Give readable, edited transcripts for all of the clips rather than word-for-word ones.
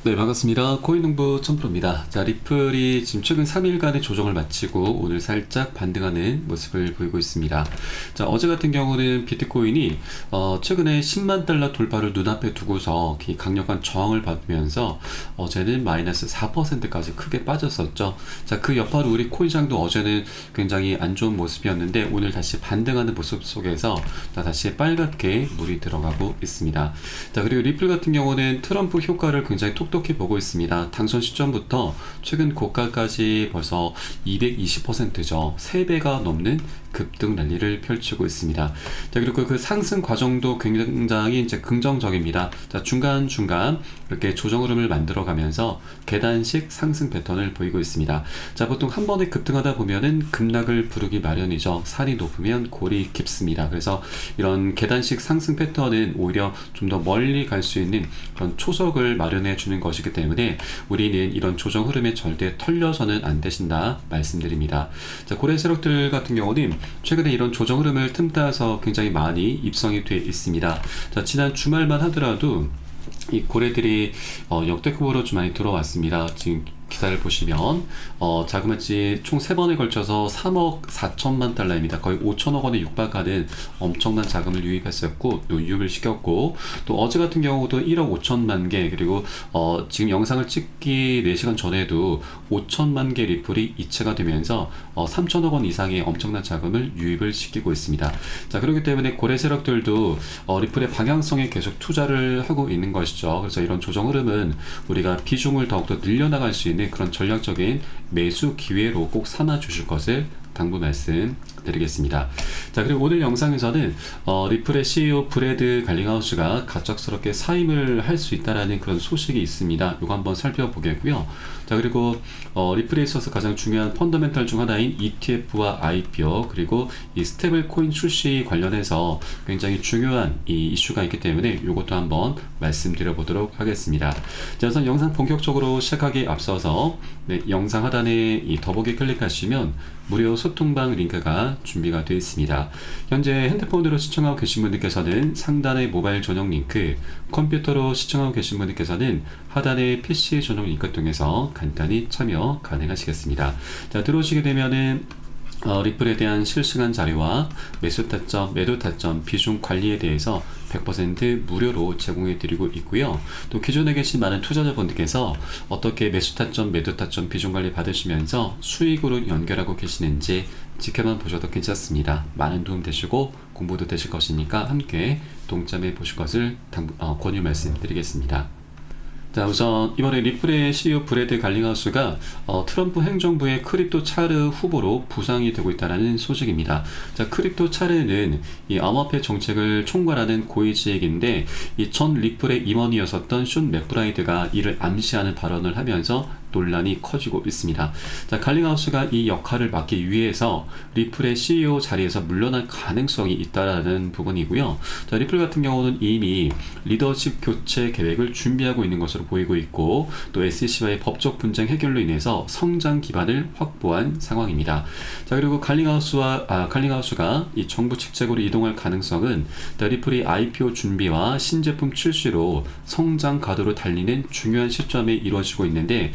네, 반갑습니다. 코인농부 천프로입니다. 자, 리플이 지금 최근 3일간의 조정을 마치고 오늘 살짝 반등하는 모습을 보이고 있습니다. 자, 어제 같은 경우는 비트코인이 최근에 10만 달러 돌파를 눈앞에 두고서 강력한 저항을 받으면서 어제는 마이너스 4%까지 크게 빠졌었죠. 자, 그 여파로 우리 코인시장도 어제는 굉장히 안 좋은 모습이었는데 오늘 다시 반등하는 모습 속에서 다시 빨갛게 물이 들어가고 있습니다. 자, 그리고 리플 같은 경우는 트럼프 효과를 굉장히 똑똑히 보고 있습니다. 당선 시점부터 최근 고가까지 벌써 220%죠. 3배가 넘는 급등 랠리를 펼치고 있습니다. 자, 그리고 그 상승 과정도 굉장히 이제 긍정적입니다. 자, 중간중간 이렇게 조정 흐름을 만들어 가면서 계단식 상승 패턴을 보이고 있습니다. 자, 보통 한 번에 급등하다 보면은 급락을 부르기 마련이죠. 산이 높으면 골이 깊습니다. 그래서 이런 계단식 상승 패턴은 오히려 좀 더 멀리 갈 수 있는 그런 초석을 마련해 주는 것이기 때문에 우리는 이런 조정 흐름에 절대 털려서는 안 되신다 말씀드립니다. 자, 고래 세력들 같은 경우는 최근에 이런 조정 흐름을 틈타서 굉장히 많이 입성이 되어 있습니다. 자, 지난 주말만 하더라도 이 고래들이 역대급으로 좀 많이 들어왔습니다. 지금 기사를 보시면 자그마치 총 3번에 걸쳐서 3억 4천만 달러입니다. 거의 5천억 원에 육박하는 엄청난 자금을 유입했었고 또 유입을 시켰고, 또 어제 같은 경우도 1억 5천만 개, 그리고 지금 영상을 찍기 4시간 전에도 5천만 개 리플이 이체가 되면서 3천억 원 이상의 엄청난 자금을 유입을 시키고 있습니다. 자, 그렇기 때문에 고래 세력들도 리플의 방향성에 계속 투자를 하고 있는 것이죠. 그래서 이런 조정 흐름은 우리가 비중을 더욱더 늘려나갈 수 있는 그런 전략적인 매수 기회로 꼭 삼아 주실 것을 당부 말씀드리겠습니다. 자, 그리고 오늘 영상에서는 리플의 CEO 브래드 갈링하우스가 갑작스럽게 사임을 할 수 있다라는 그런 소식이 있습니다. 이거 한번 살펴보겠고요. 자, 그리고 리플에 있어서 가장 중요한 펀더멘탈 중 하나인 ETF와 IPO, 그리고 이 스테이블 코인 출시 관련해서 굉장히 중요한 이 이슈가 있기 때문에 이것도 한번 말씀드려 보도록 하겠습니다. 자, 우선 영상 본격적으로 시작하기에 앞서서 영상 하단에 이 더보기 클릭하시면 무료 소통방 링크가 준비가 되어 있습니다. 현재 핸드폰으로 시청하고 계신 분들께서는 상단의 모바일 전용 링크, 컴퓨터로 시청하고 계신 분들께서는 하단의 PC 전용 링크를 통해서 간단히 참여 가능하시겠습니다. 자, 들어오시게 되면은 리플에 대한 실시간 자료와 매수 타점, 매도 타점, 비중 관리에 대해서 100% 무료로 제공해 드리고 있고요. 또 기존에 계신 많은 투자자분들께서 어떻게 매수 타점, 매도 타점, 비중 관리 받으시면서 수익으로 연결하고 계시는지 지켜만 보셔도 괜찮습니다. 많은 도움 되시고 공부도 되실 것이니까 함께 동참해 보실 것을 권유 말씀드리겠습니다. 자, 우선 이번에 리플의 CEO 브래드 갈링하우스가 트럼프 행정부의 크립토 차르 후보로 부상이 되고 있다는 소식입니다. 자, 크립토 차르는 이 암호화폐 정책을 총괄하는 고위직인데 이 전 리플의 임원이었었던 숀 맥브라이드가 이를 암시하는 발언을 하면서 논란이 커지고 있습니다. 자, 갈링하우스가 이 역할을 맡기 위해서 리플의 CEO 자리에서 물러날 가능성이 있다라는 부분이고요. 자, 리플 같은 경우는 이미 리더십 교체 계획을 준비하고 있는 것으로 보이고 있고, 또 SEC와의 법적 분쟁 해결로 인해서 성장 기반을 확보한 상황입니다. 자, 그리고 갈링하우스가 이 정부 직책으로 이동할 가능성은 리플이 IPO 준비와 신제품 출시로 성장 가도로 달리는 중요한 시점에 이루어지고 있는데,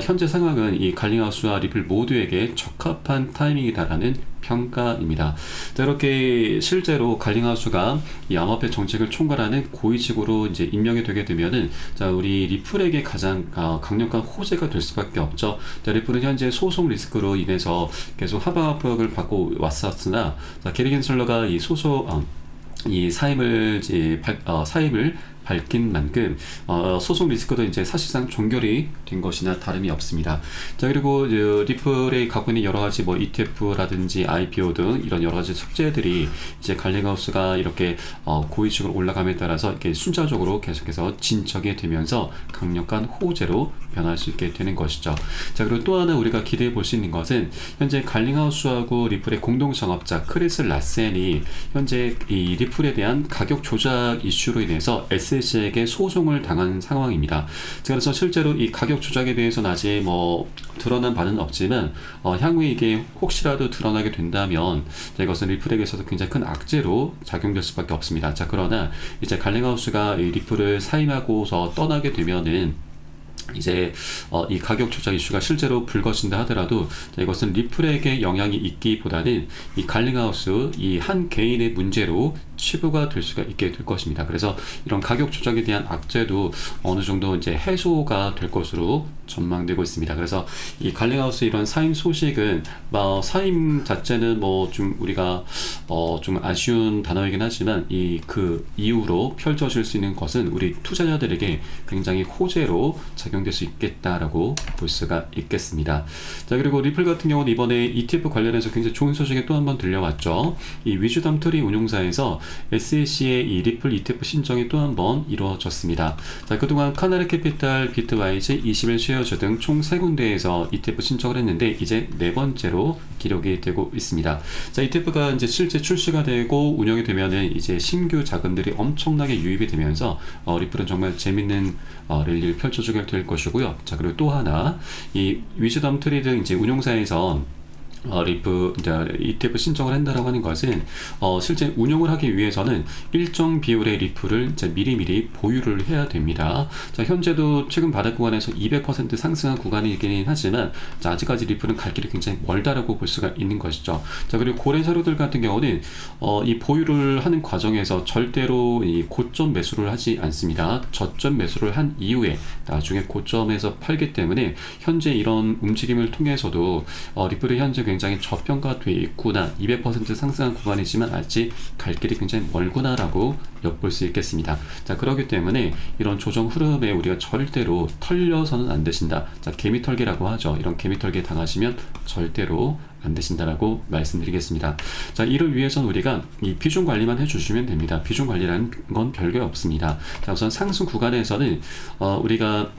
현재 상황은 이 갈링하우스와 리플 모두에게 적합한 타이밍이다라는 평가입니다. 자, 이렇게 실제로 갈링하우스가 이 암호화폐 정책을 총괄하는 고위직으로 이제 임명이 되게 되면은, 자, 우리 리플에게 가장 강력한 호재가 될 수밖에 없죠. 자, 리플은 현재 소송 리스크로 인해서 계속 하방압력을 받고 왔었으나, 자, 게리 겐슬러가 이 사임을 밝힌 만큼 소송 리스크도 이제 사실상 종결이 된 것이나 다름이 없습니다. 자, 그리고 리플이 갖고 있는 여러 가지 뭐 ETF라든지 IPO 등 이런 여러 가지 숙제들이 이제 갈링하우스가 이렇게 고위직으로 올라감에 따라서 이렇게 순차적으로 계속해서 진척이 되면서 강력한 호재로 변할 수 있게 되는 것이죠. 자, 그리고 또 하나 우리가 기대해 볼 수 있는 것은 현재 갈링하우스하고 리플의 공동 창업자 크리스 라센이 현재 이 리플에 대한 가격 조작 이슈로 인해서 SEC에게 소송을 당한 상황입니다. 그래서 실제로 이 가격 조작에 대해서는 아직 드러난 바는 없지만 향후에 이게 혹시라도 드러나게 된다면 이것은 리플에게 있어서 굉장히 큰 악재로 작용될 수밖에 없습니다. 자, 그러나 이제 갈링하우스가 이 리플을 사임하고서 떠나게 되면은 이제 이 가격 조작 이슈가 실제로 불거진다 하더라도 이것은 리플에게 영향이 있기보다는 이 갈링하우스 이 한 개인의 문제로 치부가 될 수가 있게 될 것입니다. 그래서 이런 가격 조작에 대한 악재도 어느 정도 이제 해소가 될 것으로 전망되고 있습니다. 그래서 이 갈링하우스 이런 사임 소식은 사임 자체는 뭐 좀 우리가 좀 아쉬운 단어이긴 하지만 이 그 이후로 펼쳐질 수 있는 것은 우리 투자자들에게 굉장히 호재로 작용될 수 있겠다라고 볼 수가 있겠습니다. 자, 그리고 리플 같은 경우는 이번에 ETF 관련해서 굉장히 좋은 소식이 또 한 번 들려왔죠. 이 위즈덤 트리 운용사에서 SEC의 이 리플 ETF 신청이 또 한 번 이루어졌습니다. 자, 그동안 카나리 캐피탈, 비트와이즈, 21쉐어즈 등 총 3군데에서 ETF 신청을 했는데 이제 4번째로 기록이 되고 있습니다. 자, ETF가 이제 실제 출시가 되고 운영이 되면은 이제 신규 자금들이 엄청나게 유입이 되면서 리플은 정말 재밌는 랠리를 펼쳐주게 될 것이고요. 자, 그리고 또 하나 이 위즈덤 트리 등 이제 운용사에서 리프 ETF 신청을 한다라고 하는 것은 실제 운용을 하기 위해서는 일정 비율의 리프를 이제 미리미리 보유를 해야 됩니다. 자, 현재도 최근 바닥 구간에서 200% 상승한 구간이긴 하지만 자, 아직까지 리프는 갈 길이 굉장히 멀다라고 볼 수가 있는 것이죠. 자, 그리고 고래사료들 같은 경우는 이 보유를 하는 과정에서 절대로 이 고점 매수를 하지 않습니다. 저점 매수를 한 이후에 나중에 고점에서 팔기 때문에 현재 이런 움직임을 통해서도 리플이 현재 굉장히 저평가되어 있구나, 200% 상승한 구간이지만 아직 갈 길이 굉장히 멀구나라고 엿볼 수 있겠습니다. 자, 그렇기 때문에 이런 조정 흐름에 우리가 절대로 털려서는 안 되신다. 자, 개미털기라고 하죠. 이런 개미털기에 당하시면 절대로 안 되신다라고 말씀드리겠습니다. 자, 이를 위해서는 우리가 이 비중 관리만 해주시면 됩니다. 비중 관리라는 건 별게 없습니다. 자, 우선 상승 구간에서는 우리가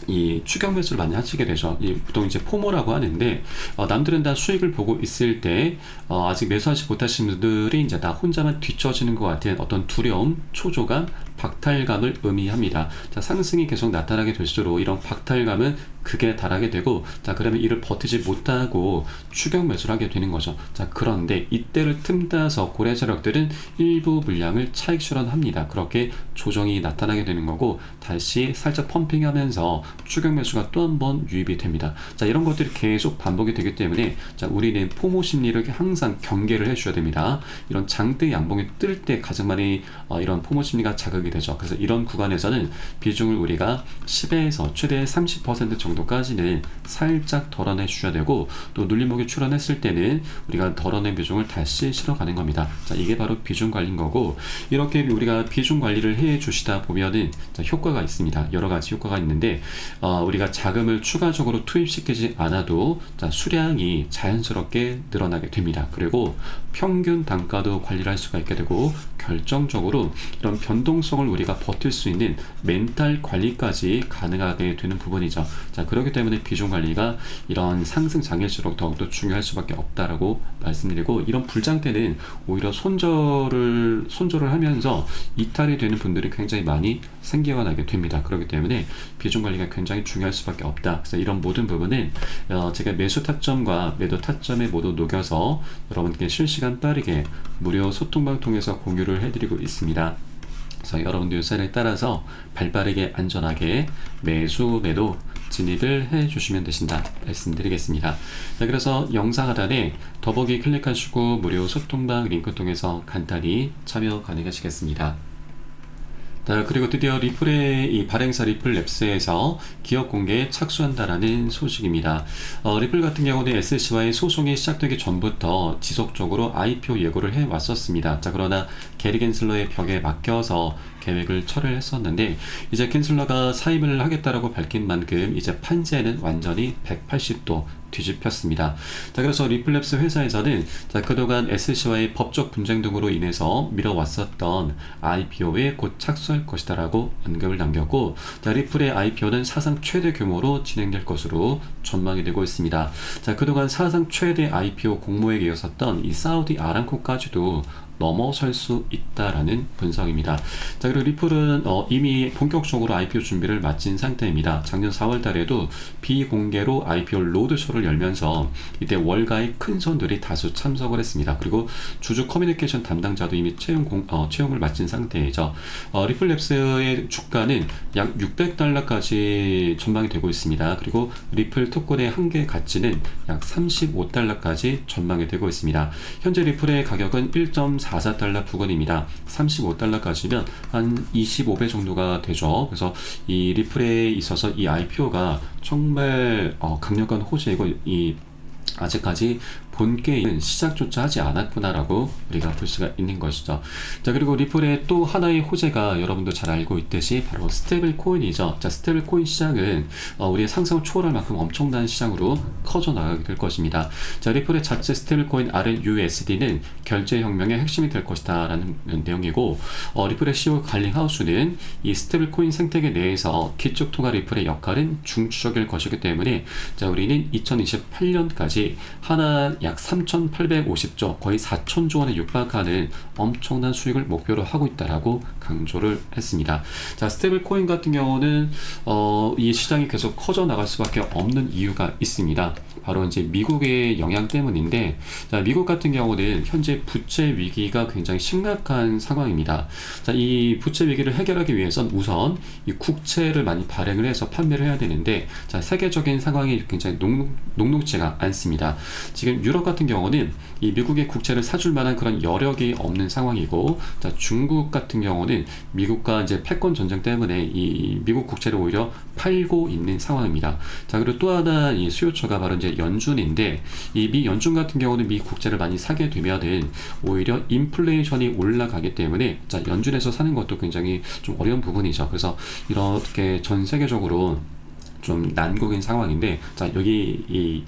이 추격 매수를 많이 하시게 되죠. 보통 이제 포모라고 하는데 남들은 다 수익을 보고 있을 때 아직 매수하지 못하신 분들이 이제 나 혼자만 뒤처지는 것 같은 어떤 두려움, 초조감, 박탈감을 의미합니다. 자, 상승이 계속 나타나게 될수록 이런 박탈감은 극에 달하게 되고, 자, 그러면 이를 버티지 못하고 추격 매수를 하게 되는 거죠. 자, 그런데 이때를 틈타서 고래 세력들은 일부 물량을 차익 실현합니다. 그렇게 조정이 나타나게 되는 거고 다시 살짝 펌핑하면서 추격 매수가 또 한 번 유입이 됩니다. 자, 이런 것들이 계속 반복이 되기 때문에 자, 우리는 포모 심리를 항상 경계를 해줘야 됩니다. 이런 장대 양봉이 뜰 때 가장 많이 이런 포모 심리가 자극이 되죠. 그래서 이런 구간에서는 비중을 우리가 10에서 최대 30% 정도까지는 살짝 덜어내 주셔야 되고, 또 눌림목이 출현했을 때는 우리가 덜어낸 비중을 다시 실어가는 겁니다. 자, 이게 바로 비중 관리인 거고, 이렇게 우리가 비중 관리를 해 주시다 보면은 자, 효과가 있습니다. 여러 가지 효과가 있는데 우리가 자금을 추가적으로 투입시키지 않아도 자, 수량이 자연스럽게 늘어나게 됩니다. 그리고 평균 단가도 관리를 할 수가 있게 되고, 결정적으로 이런 변동성을 우리가 버틸 수 있는 멘탈 관리까지 가능하게 되는 부분이죠. 자, 그렇기 때문에 비중 관리가 이런 상승 장일수록 더욱더 중요할 수밖에 없다라고 말씀드리고, 이런 불장 때는 오히려 손절을 하면서 이탈이 되는 분들이 굉장히 많이 생겨나게 됩니다. 그렇기 때문에 비중 관리가 굉장히 중요할 수밖에 없다. 그래서 이런 모든 부분은 제가 매수 타점과 매도 타점에 모두 녹여서 여러분께 실시간 빠르게 무료 소통방 통해서 공유를 해드리고 있습니다. 그래서 여러분들 의사에 따라서 발빠르게 안전하게 매수 매도 진입을 해주시면 되신다 말씀드리겠습니다. 자, 그래서 영상 하단에 더보기 클릭하시고 무료 소통방 링크 통해서 간단히 참여 가능하시겠습니다. 자, 그리고 드디어 리플의 이 발행사 리플랩스에서 기업 공개에 착수한다라는 소식입니다. 리플 같은 경우는 SEC와의 소송이 시작되기 전부터 지속적으로 IPO 예고를 해왔었습니다. 자, 그러나 게리 겐슬러의 벽에 막혀서 계획을 철회를 했었는데, 이제 겐슬러가 사임을 하겠다라고 밝힌 만큼 이제 판세는 완전히 180도 뒤집혔습니다. 자, 그래서 리플랩스 회사에서는 자, 그동안 SEC와의 법적 분쟁 등으로 인해서 미뤄왔었던 IPO에 곧 착수할 것이다라고 언급을 남겼고, 자, 리플의 IPO는 사상 최대 규모로 진행될 것으로 전망이 되고 있습니다. 자, 그동안 사상 최대 IPO 공모에 이었었던 이 사우디 아람코까지도 넘어설 수 있다라는 분석입니다. 자, 그리고 리플은 이미 본격적으로 IPO 준비를 마친 상태입니다. 작년 4월 달에도 비공개로 IPO 로드쇼를 열면서 이때 월가의 큰 손들이 다수 참석을 했습니다. 그리고 주주 커뮤니케이션 담당자도 이미 채용을 마친 상태이죠. 리플랩스의 주가는 약 600달러까지 전망이 되고 있습니다. 그리고 리플 토큰의 한 개 가치는 약 35달러까지 전망이 되고 있습니다. 현재 리플의 가격은 1.44달러 부근입니다. 35달러까지면 한 25배 정도가 되죠. 그래서 이 리플에 있어서 이 IPO가 정말 강력한 호재이고 아직까지 본게임은 시작조차 하지 않았구나라고 우리가 볼 수가 있는 것이죠. 자, 그리고 리플의 또 하나의 호재가 여러분도 잘 알고 있듯이 바로 스테이블 코인이죠. 자, 스테이블 코인 시장은 우리의 상상을 초월할 만큼 엄청난 시장으로 커져 나가게 될 것입니다. 자, 리플의 자체 스테이블 코인 RLUSD는 결제 혁명의 핵심이 될 것이다 라는 내용이고, 리플의 CEO 갈링 하우스는 이 스테이블 코인 생태계 내에서 기축 통화 리플의 역할은 중추적일 것이기 때문에, 자, 우리는 2028년까지 하나 약 3,850조, 거의 4,000조 원에 육박하는 엄청난 수익을 목표로 하고 있다라고 강조를 했습니다. 자, 스테이블 코인 같은 경우는 이 시장이 계속 커져 나갈 수밖에 없는 이유가 있습니다. 바로 이제 미국의 영향 때문인데, 자, 미국 같은 경우는 현재 부채 위기가 굉장히 심각한 상황입니다. 자, 이 부채 위기를 해결하기 위해선 우선 이 국채를 많이 발행을 해서 판매를 해야 되는데, 자, 세계적인 상황이 굉장히 녹록지가 않습니다. 지금 유럽 같은 경우는 이 미국의 국채를 사줄 만한 그런 여력이 없는 상황이고, 자, 중국 같은 경우는 미국과 이제 패권 전쟁 때문에 이 미국 국채를 오히려 팔고 있는 상황입니다. 자, 그리고 또 하나 이 수요처가 바로 이제 연준인데, 이 미 연준 같은 경우는 미 국채를 많이 사게 되면은 오히려 인플레이션이 올라가기 때문에, 자, 연준에서 사는 것도 굉장히 좀 어려운 부분이죠. 그래서 이렇게 전 세계적으로 좀 난국인 상황인데, 자, 여기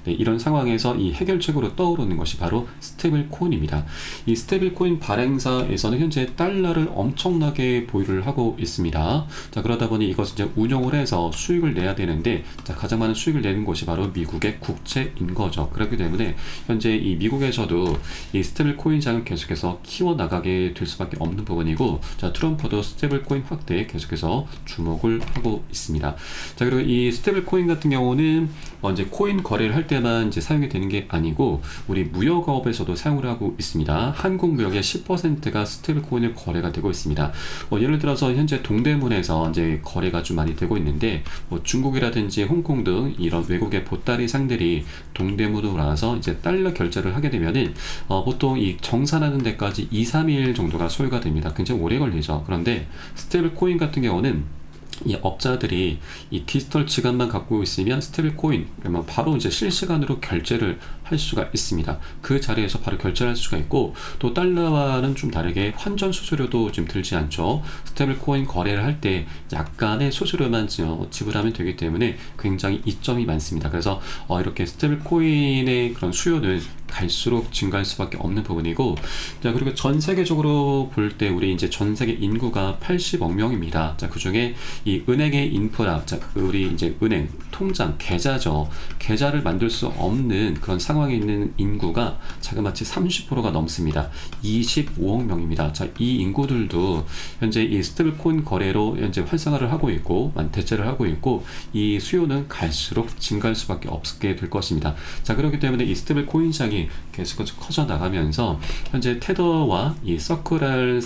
이런 상황에서 이 해결책으로 떠오르는 것이 바로 스테이블 코인입니다. 이 스테이블 코인 발행사에서는 현재 달러를 엄청나게 보유를 하고 있습니다. 자, 그러다 보니 이것을 이제 운용을 해서 수익을 내야 되는데, 자, 가장 많은 수익을 내는 곳이 바로 미국의 국채인 거죠. 그렇기 때문에 현재 이 미국에서도 이 스테이블 코인장을 계속해서 키워나가게 될 수밖에 없는 부분이고, 자, 트럼프도 스테이블 코인 확대에 계속해서 주목을 하고 있습니다. 자, 그리고 이 스테이블 코인 같은 경우는 이제 코인 거래를 할 때만 이제 사용이 되는 게 아니고, 우리 무역업에서도 사용을 하고 있습니다. 한국 무역의 10%가 스테이블 코인의 거래가 되고 있습니다. 예를 들어서 현재 동대문에서 이제 거래가 좀 많이 되고 있는데, 중국이라든지 홍콩 등 이런 외국의 보따리 상들이 동대문으로 와서 이제 달러 결제를 하게 되면은 보통 이 정산하는 데까지 2-3일 정도가 소요가 됩니다. 굉장히 오래 걸리죠. 그런데 스테이블 코인 같은 경우는 이 업자들이 이 디지털 지갑만 갖고 있으면 스테이블 코인, 그러면 바로 이제 실시간으로 결제를 할 수가 있습니다. 그 자리에서 바로 결제를 할 수가 있고, 또 달러와는 좀 다르게 환전 수수료도 좀 들지 않죠. 스테이블 코인 거래를 할 때 약간의 수수료만 지불하면 되기 때문에 굉장히 이점이 많습니다. 그래서 이렇게 스테이블 코인의 그런 수요는 갈수록 증가할 수밖에 없는 부분이고, 자, 그리고 전 세계적으로 볼 때 우리 이제 전 세계 인구가 80억 명입니다. 자, 그 중에 이 은행의 인프라, 자, 우리 이제 은행, 통장, 계좌죠. 계좌를 만들 수 없는 그런 상황에 있는 인구가 자그마치 30%가 넘습니다. 25억 명입니다. 자, 이 인구들도 현재 이 스테이블 코인 거래로 현재 활성화를 하고 있고, 대체를 하고 있고, 이 수요는 갈수록 증가할 수밖에 없게 될 것입니다. 자, 그렇기 때문에 이 스테이블 코인 시장이 계속해서 커져 나가면서 현재 테더와 이 서클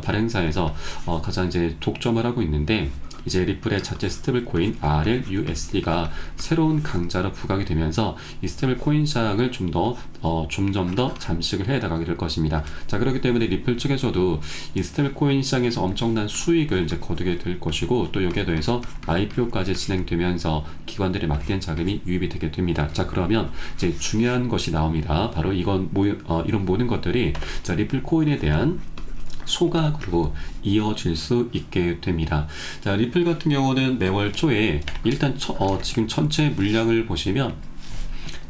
발행사에서 가장 이제 독점을 하고 있는데, 이제 리플의 자체 스테이블 코인 RLUSD가 새로운 강자로 부각이 되면서 이 스테이블 코인 시장을 점점 더 잠식을 해 나가게 될 것입니다. 자, 그렇기 때문에 리플 측에서도 이 스테이블 코인 시장에서 엄청난 수익을 이제 거두게 될 것이고, 또 여기에 더해서 IPO까지 진행되면서 기관들의 막대한 자금이 유입이 되게 됩니다. 자, 그러면 이제 중요한 것이 나옵니다. 바로 이런 모든 것들이, 자, 리플 코인에 대한 소각으로 이어질 수 있게 됩니다. 자, 리플 같은 경우는 매월 초에 일단 지금 전체 물량을 보시면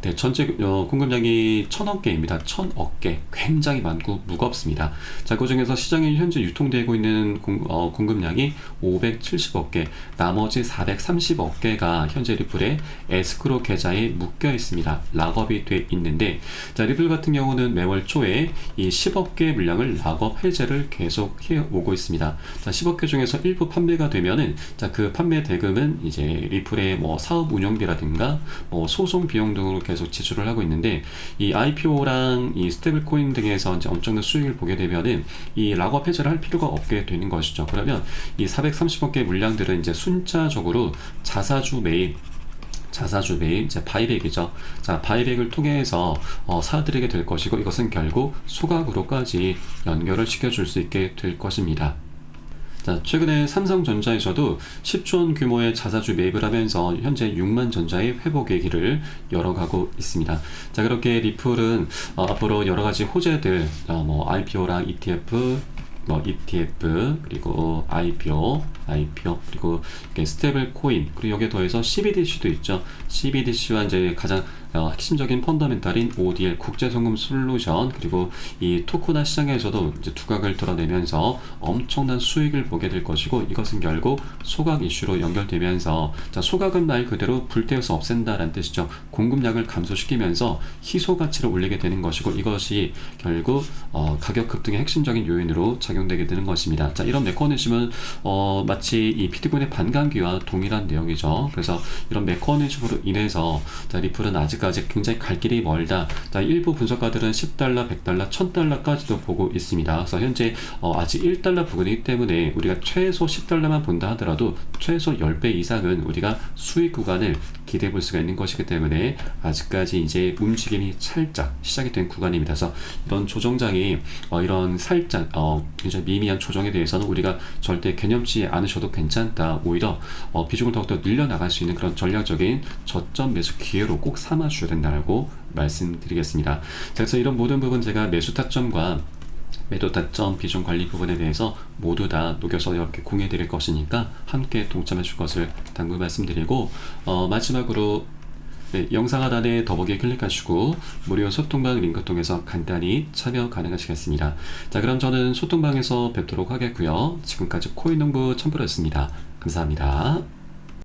네, 전체 공급량이 1000억 개입니다. 1000억 개. 굉장히 많고 무겁습니다. 자, 그 중에서 시장에 현재 유통되고 있는 공급량이 570억 개, 나머지 430억 개가 현재 리플의 에스크로 계좌에 묶여 있습니다. 락업이 돼 있는데, 자, 리플 같은 경우는 매월 초에 이 10억 개 물량을 락업 해제를 계속 해 오고 있습니다. 자, 10억 개 중에서 일부 판매가 되면은, 자, 그 판매 대금은 이제 리플의 뭐 사업 운영비라든가 뭐 소송 비용 등으로 계속 지출을 하고 있는데, 이 IPO랑 이 스테이블 코인 등에서 이제 엄청난 수익을 보게 되면은 이 락업 해제를 할 필요가 없게 되는 것이죠. 그러면 이 430억 개 물량들은 이제 순차적으로 자사주 매입, 이제 바이백이죠. 자, 바이백을 통해서 사들이게 될 것이고, 이것은 결국 소각으로까지 연결을 시켜줄 수 있게 될 것입니다. 자, 최근에 삼성전자에서도 10조 원 규모의 자사주 매입을 하면서 현재 6만 전자의 회복의 길을 열어가고 있습니다. 자, 그렇게 리플은 앞으로 여러 가지 호재들, 뭐 IPO랑 ETF, 그리고 IPO, 그리고 스테이블 코인, 그리고 여기에 더해서 CBDC도 있죠. CBDC와 이제 가장 핵심적인 펀더멘탈인 ODL 국제송금 솔루션, 그리고 이 토크나 시장에서도 이제 두각을 드러내면서 엄청난 수익을 보게 될 것이고, 이것은 결국 소각 이슈로 연결되면서, 자, 소각은 말 그대로 불태워서 없앤다라는 뜻이죠. 공급량을 감소시키면서 희소 가치를 올리게 되는 것이고, 이것이 결국 가격 급등의 핵심적인 요인으로 작용되게 되는 것입니다. 자, 이런 메커니즘은 마치 이 비트코인의 반감기와 동일한 내용이죠. 그래서 이런 메커니즘으로 인해서, 자, 리플은 아직까지 굉장히 갈 길이 멀다. 자, 일부 분석가들은 $10, $100, $1000까지도 보고 있습니다. 그래서 현재 아직 $1 부근이기 때문에 우리가 최소 $10만 본다 하더라도 최소 10배 이상은 우리가 수익 구간을 기대해 볼 수가 있는 것이기 때문에 아직까지 이제 움직임이 살짝 시작이 된 구간입니다. 그래서 이런 조정장이 이런 살짝 굉장히 미미한 조정에 대해서는 우리가 절대 개념치 않으셔도 괜찮다. 오히려 비중을 더욱더 늘려나갈 수 있는 그런 전략적인 저점 매수 기회로 꼭 삼아 주셔야 된다고 말씀드리겠습니다. 자, 그래서 이런 모든 부분 제가 매수 타점과 매도 타점 비중 관리 부분에 대해서 모두 다 녹여서 이렇게 공유해 드릴 것이니까 함께 동참해 줄 것을 당부 말씀드리고, 마지막으로 네, 영상 하단에 더보기에 클릭하시고 무료 소통방 링크 통해서 간단히 참여 가능하시겠습니다. 자, 그럼 저는 소통방에서 뵙도록 하겠고요. 지금까지 코인농부 첨프로였습니다. 감사합니다.